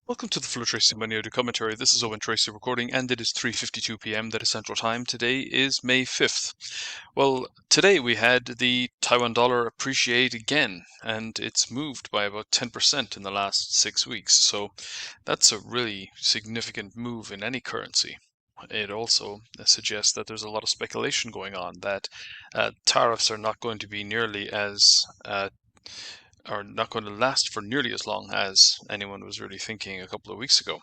Welcome to the Flow Tracy Money Audio Commentary. This is Owen Tracy recording, and it is 3:52 p.m. That is Central Time. Today is May 5th. Well, today we had the Taiwan dollar appreciate again, and it's moved by about 10% in the last 6 weeks. So that's a really significant move in any currency. It also suggests that there's a lot of speculation going on that tariffs are not going to be nearly as are not going to last for nearly as long as anyone was really thinking a couple of weeks ago.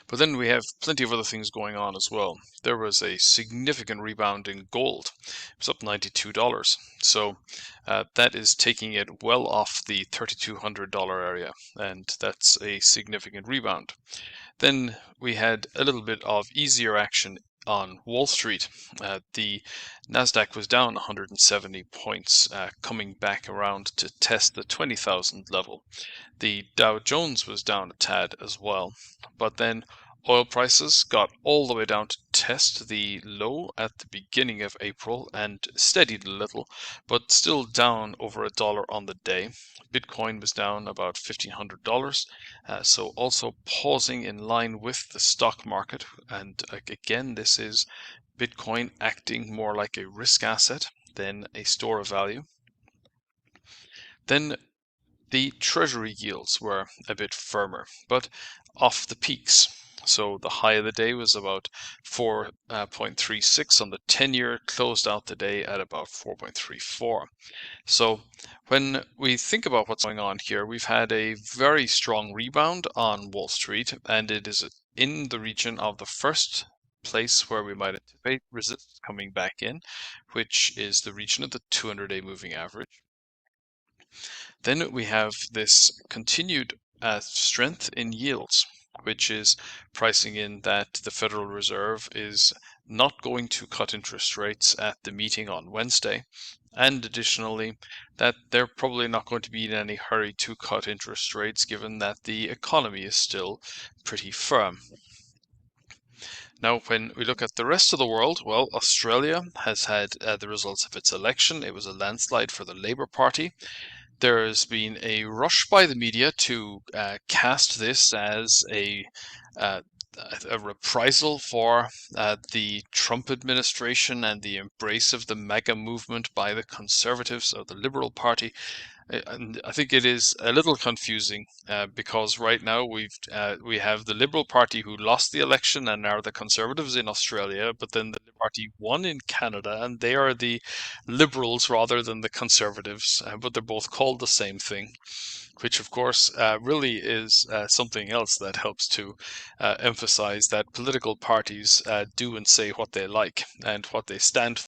But then we have plenty of other things going on as well. There was a significant rebound in gold. It was up $92. So that is taking it well off the $3,200 area, and that's a significant rebound. Then we had a little bit of easier action on Wall Street. The Nasdaq was down 170 points, coming back around to test the 20,000 level. The Dow Jones was down a tad as well, but then oil prices got all the way down to test the low at the beginning of April and steadied a little, but still down over $1 on the day. Bitcoin was down about $1,500, so also pausing in line with the stock market. And again, this is Bitcoin acting more like a risk asset than a store of value. Then the treasury yields were a bit firmer, but off the peaks. So the high of the day was about 4.36 on the 10-year, closed out the day at about 4.34. So when we think about what's going on here, we've had a very strong rebound on Wall Street, and it is in the region of the first place where we might anticipate resistance coming back in, which is the region of the 200-day moving average. Then we have this continued strength in yields, which is pricing in that the Federal Reserve is not going to cut interest rates at the meeting on Wednesday, and additionally, that they're probably not going to be in any hurry to cut interest rates given that the economy is still pretty firm. Now, when we look at the rest of the world, well, Australia has had the results of its election. It was a landslide for the Labour Party. There's been a rush by the media to cast this as a reprisal for the Trump administration and the embrace of the MAGA movement by the Conservatives or the Liberal Party. And I think it is a little confusing because right now we have the Liberal Party who lost the election and are the Conservatives in Australia, but then the Liberal Party won in Canada and they are the Liberals rather than the Conservatives, but they're both called the same thing, which of course really is something else that helps to emphasize that political parties do and say what they like and what they stand